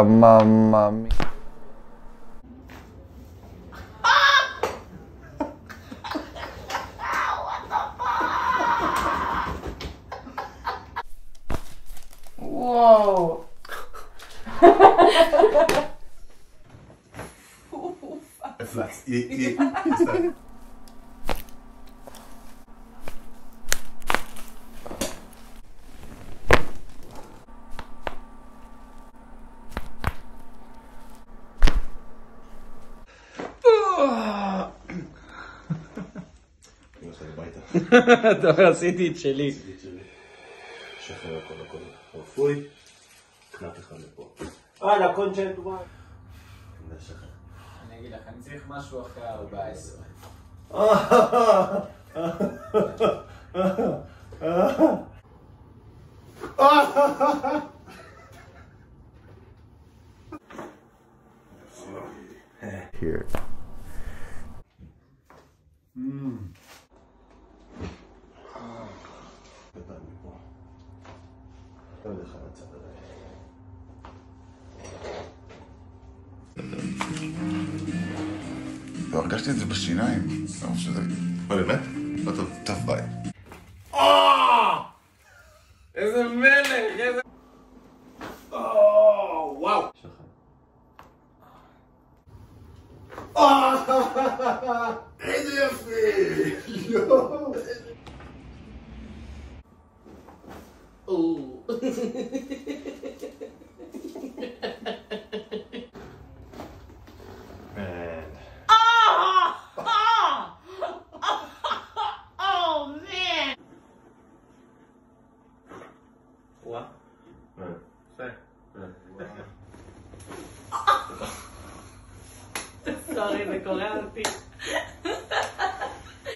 mamma mia. Whoa. Flax. Yeah. טוב, עשיתי את שלי. שחרר הכל רפוי. קנט אחד לפה. לקונצ'נט וואן. אני אגיד לך, אני צריך משהו אחרי 14. Here. לא, הרגשתי את זה בשיניים. באמת? לא טוב, טוב ביי. איזה מלך, איזה... וואו. איזה יפה! לא! סורי, זה קורע אותי.